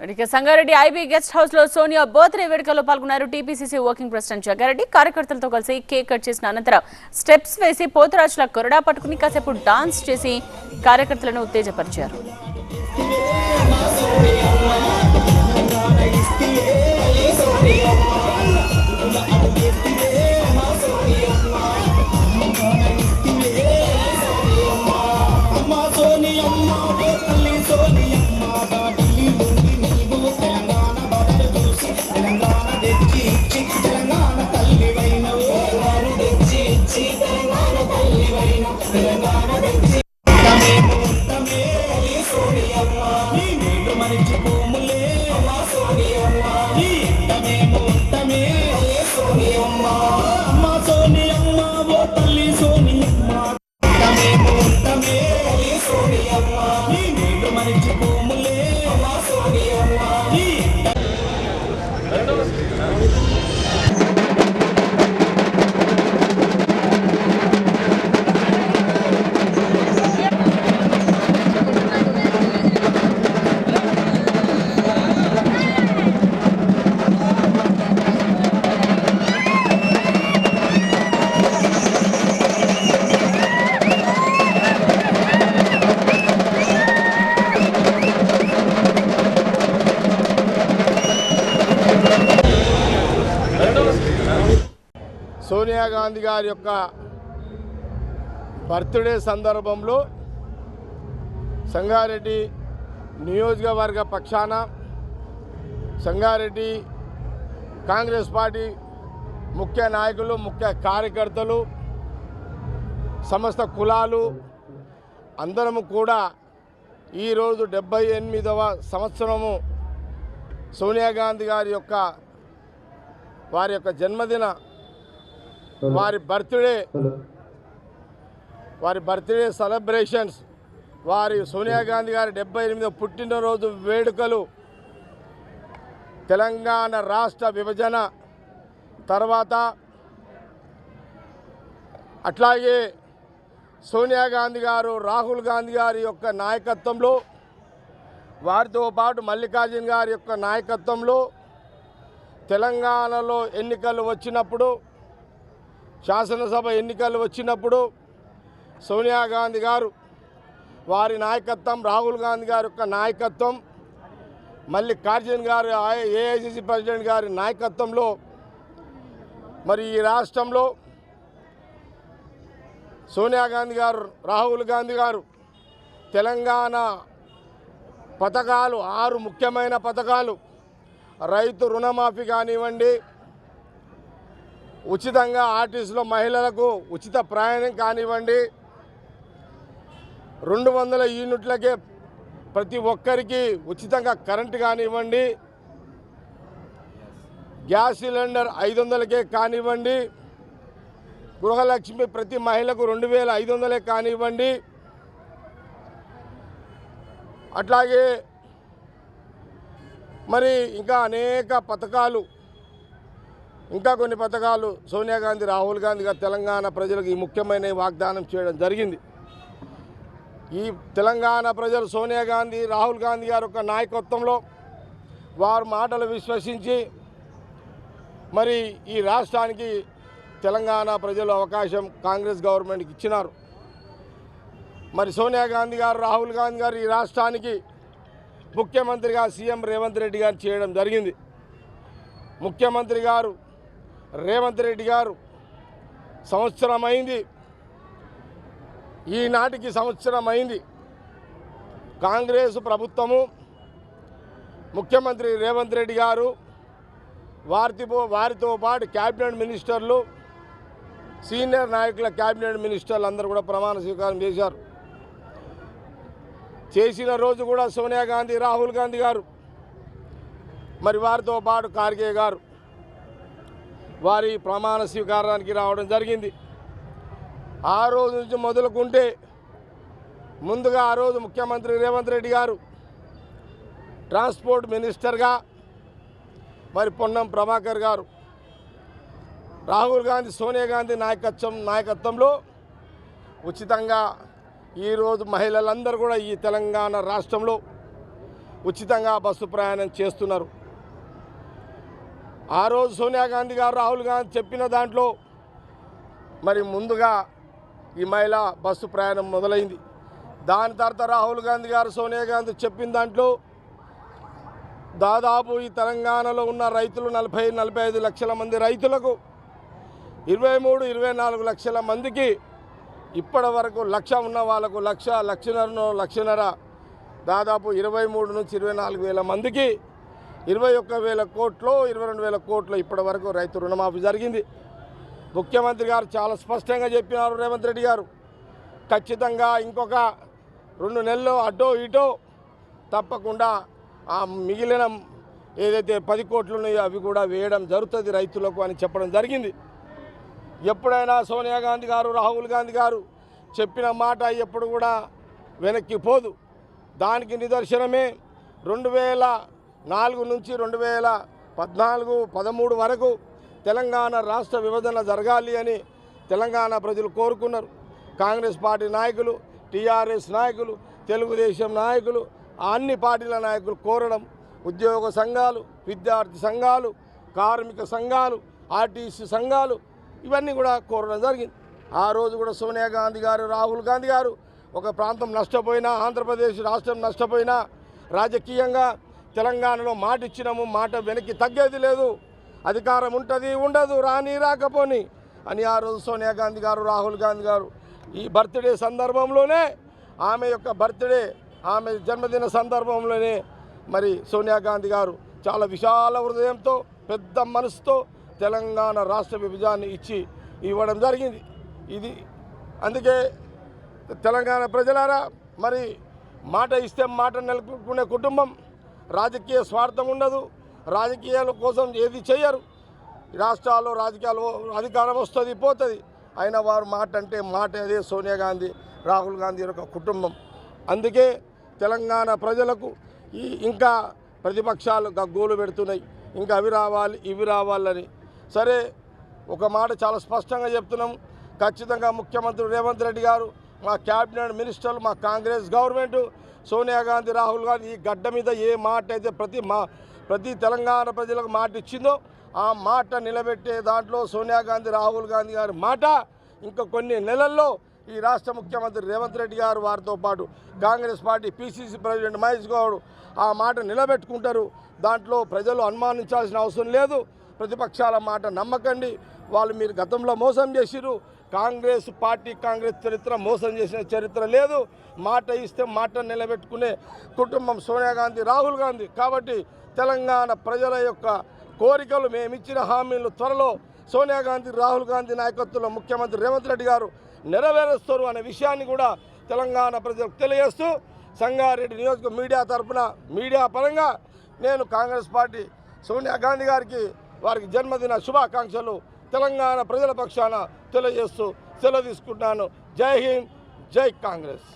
Sangareddy IB guest house లో Sonia birthday వేడుకల్లో పాల్గొన్నారు టీపీసీసీ వర్కింగ్ ప్రెసిడెంట్ జగ్గారెడ్డి. కార్యకర్తలతో కలిసి కేక్ కట్ చేసిన అనంతరం స్టెప్స్ వేసి పోతురాజుల కొరడా పట్టుకుని కాసేపు డాన్స్ చేసి కార్యకర్తలను ఉత్తేజపరిచారు. సోనియా గాంధీ గారి యొక్క బర్త్డే సందర్భంలో సంగారెడ్డి నియోజకవర్గ పక్షాన సంగారెడ్డి కాంగ్రెస్ పార్టీ ముఖ్య నాయకులు, ముఖ్య కార్యకర్తలు, సమస్త కులాలు అందరము కూడా ఈరోజు 78వ సంవత్సరము సోనియా గాంధీ గారి యొక్క వారి యొక్క జన్మదిన వారి బర్త్డే సెలబ్రేషన్స్, వారి సోనియా గాంధీ గారి 78వ పుట్టినరోజు వేడుకలు తెలంగాణ రాష్ట్ర విభజన తర్వాత అట్లాగే సోనియా గాంధీ గారు, రాహుల్ గాంధీ గారి యొక్క నాయకత్వంలో, వారితో పాటు మల్లికార్జున గారి యొక్క నాయకత్వంలో తెలంగాణలో ఎన్నికలు వచ్చినప్పుడు, శాసనసభ ఎన్నికలు వచ్చినప్పుడు సోనియా గాంధీ గారు వారి నాయకత్వం, రాహుల్ గాంధీ గారి యొక్క నాయకత్వం, మల్లికార్జున గారు ఏఐసిసి ప్రెసిడెంట్ గారి నాయకత్వంలో మరి ఈ రాష్ట్రంలో సోనియా గాంధీ గారు, రాహుల్ గాంధీ గారు తెలంగాణ పథకాలు 6 ముఖ్యమైన పథకాలు, రైతు రుణమాఫీ కానివ్వండి, ఉచితంగా ఆర్టీసీలో మహిళలకు ఉచిత ప్రయాణం కానివ్వండి, 200 యూనిట్లకే ప్రతి ఒక్కరికి ఉచితంగా కరెంటు కానివ్వండి, గ్యాస్ సిలిండర్ 500కే కానివ్వండి, గృహలక్ష్మి ప్రతి మహిళకు 2500 కానివ్వండి, అట్లాగే మరి ఇంకా అనేక పథకాలు, ఇంకా కొన్ని పథకాలు సోనియా గాంధీ, రాహుల్ గాంధీ గారు తెలంగాణ ప్రజలకు ఈ ముఖ్యమైన వాగ్దానం చేయడం జరిగింది. ఈ తెలంగాణ ప్రజలు సోనియా గాంధీ, రాహుల్ గాంధీ గారి యొక్క నాయకత్వంలో వారి మాటలు విశ్వసించి మరి ఈ రాష్ట్రానికి తెలంగాణ ప్రజలు అవకాశం కాంగ్రెస్ గవర్నమెంట్కి ఇచ్చినారు. మరి సోనియా గాంధీ గారు, రాహుల్ గాంధీ గారు ఈ రాష్ట్రానికి ముఖ్యమంత్రిగా సీఎం రేవంత్ రెడ్డి గారు చేయడం జరిగింది. ముఖ్యమంత్రి గారు రేవంత్ రెడ్డి గారు సంవత్సరం అయింది, ఈనాటికి సంవత్సరం అయింది. కాంగ్రెస్ ప్రభుత్వము, ముఖ్యమంత్రి రేవంత్ రెడ్డి గారు, వారితో పాటు క్యాబినెట్ మినిస్టర్లు, సీనియర్ నాయకుల క్యాబినెట్ మినిస్టర్లు అందరూ కూడా ప్రమాణ స్వీకారం చేశారు. చేసిన రోజు కూడా సోనియా గాంధీ, రాహుల్ గాంధీ గారు, మరి వారితో పాటు ఖార్గే గారు వారి ప్రమాణ స్వీకారానికి రావడం జరిగింది. ఆ రోజు నుంచి మొదలుకుంటే ముందుగా ఆ రోజు ముఖ్యమంత్రి రేవంత్ రెడ్డి గారు ట్రాన్స్పోర్ట్ మినిస్టర్గా మరి పొన్నం ప్రభాకర్ గారు, రాహుల్ గాంధీ, సోనియా గాంధీ నాయకత్వంలో ఉచితంగా ఈరోజు మహిళలందరూ కూడా ఈ తెలంగాణ రాష్ట్రంలో ఉచితంగా బస్సు ప్రయాణం చేస్తున్నారు. ఆ రోజు సోనియా గాంధీ గారు రాహుల్ గాంధీ చెప్పిన దాంట్లో మరి ముందుగా ఈ మహిళా బస్సు ప్రయాణం మొదలైంది. దాని తర్వాత రాహుల్ గాంధీ గారు సోనియా గాంధీ చెప్పిన దాంట్లో దాదాపు ఈ తెలంగాణలో ఉన్న రైతులు 40-45 లక్షల మంది రైతులకు 23-24 లక్షల మందికి ఇప్పటి వరకు లక్ష ఉన్న వాళ్ళకు లక్షన్నర దాదాపు 23 నుంచి 24 వేల మందికి 21,000 కోట్లు 22,000 కోట్లు ఇప్పటి వరకు రైతు రుణమాఫీ జరిగింది. ముఖ్యమంత్రి గారు చాలా స్పష్టంగా చెప్పినారు. రేవంత్ రెడ్డి గారు ఖచ్చితంగా ఇంకొక 2 నెలల్లో అటో ఇటో తప్పకుండా ఆ మిగిలిన ఏదైతే 10 కోట్లు ఉన్నాయో అవి కూడా వేయడం జరుగుతుంది రైతులకు అని చెప్పడం జరిగింది. ఎప్పుడైనా సోనియా గాంధీ గారు రాహుల్ గాంధీ గారు చెప్పిన మాట ఎప్పుడు కూడా వెనక్కి పోదు. దానికి నిదర్శనమే 2004 నుంచి 2014-13 వరకు తెలంగాణ రాష్ట్ర విభజన జరగాలి అని తెలంగాణ ప్రజలు కోరుకున్నారు. కాంగ్రెస్ పార్టీ నాయకులు, టీఆర్ఎస్ నాయకులు, తెలుగుదేశం నాయకులు, అన్ని పార్టీల నాయకులు కోరడం, ఉద్యోగ సంఘాలు, విద్యార్థి సంఘాలు, కార్మిక సంఘాలు, ఆర్టీసీ సంఘాలు ఇవన్నీ కూడా కోరడం జరిగింది. ఆ రోజు కూడా సోనియా గాంధీ గారు రాహుల్ గాంధీ గారు ఒక ప్రాంతం నష్టపోయినా, ఆంధ్రప్రదేశ్ రాష్ట్రం నష్టపోయినా రాజకీయంగా తెలంగాణలో మాట ఇచ్చినాము, మాట వెనక్కి తగ్గేది లేదు, అధికారం ఉంటుంది ఉండదు, రాని రాకపోని అని ఆ రోజు సోనియా గాంధీ గారు రాహుల్ గాంధీ గారు ఈ బర్త్డే సందర్భంలోనే ఆమె యొక్క బర్త్డే ఆమె జన్మదిన సందర్భంలోనే మరి సోనియా గాంధీ గారు చాలా విశాల హృదయంతో పెద్ద మనసుతో తెలంగాణ రాష్ట్ర విభజనని ఇవ్వడం జరిగింది. ఇది అందుకే తెలంగాణ ప్రజలారా మరి మాట ఇస్తే మాట నిలుపుకునే కుటుంబం, రాజకీయ స్వార్థం ఉండదు, రాజకీయాల కోసం ఏది చేయరు. రాష్ట్రాల్లో రాజకీయాలు అధికారం వస్తుంది పోతుంది, అయినా వారు మాట అంటే మాట. అదే సోనియా గాంధీ రాహుల్ గాంధీ యొక్క కుటుంబం. అందుకే తెలంగాణ ప్రజలకు ఇంకా ప్రతిపక్షాలు గగ్గోలు పెడుతున్నాయి, ఇంకా అవి రావాలి ఇవి రావాలని. సరే, ఒక మాట చాలా స్పష్టంగా చెప్తున్నాం. ఖచ్చితంగా ముఖ్యమంత్రి రేవంత్ రెడ్డి గారు, మా క్యాబినెట్ మినిస్టర్లు, మా కాంగ్రెస్ గవర్నమెంట్, సోనియా గాంధీ రాహుల్ గాంధీ ఈ గడ్డ మీద ఏ మాట అయితే ప్రతి తెలంగాణ ప్రజలకు మాట ఇచ్చిందో ఆ మాట నిలబెట్టే దాంట్లో సోనియా గాంధీ రాహుల్ గాంధీ గారి మాట ఇంకా కొన్ని నెలల్లో ఈ రాష్ట్ర ముఖ్యమంత్రి రేవంత్ రెడ్డి గారు వారితో పాటు Congress party PCC president Mahesh Goud ఆ మాట నిలబెట్టుకుంటారు. దాంట్లో ప్రజలు అనుమానించాల్సిన అవసరం లేదు. ప్రతిపక్షాల మాట నమ్మకండి. వాళ్ళు మీరు గతంలో మోసం చేసిరు. కాంగ్రెస్ పార్టీ కాంగ్రెస్ చరిత్ర మోసం చేసిన చరిత్ర లేదు. మాట ఇస్తే మాట నిలబెట్టుకునే కుటుంబం సోనియా గాంధీ రాహుల్ గాంధీ. కాబట్టి తెలంగాణ ప్రజల యొక్క కోరికలు, మేమిచ్చిన హామీలు త్వరలో సోనియా గాంధీ రాహుల్ గాంధీ నాయకత్వంలో ముఖ్యమంత్రి రేవంత్ రెడ్డి గారు నెరవేరుస్తారు అనే విషయాన్ని కూడా తెలంగాణ ప్రజలకు తెలియజేస్తూ సంగారెడ్డి నియోజక మీడియా పరంగా నేను కాంగ్రెస్ పార్టీ సోనియా గాంధీ గారికి వారికి జన్మదిన శుభాకాంక్షలు తెలంగాణ ప్రజల పక్షాన తెలియజేస్తూ సెలవు తీసుకుంటున్నాను. జై హింద్, జై కాంగ్రెస్.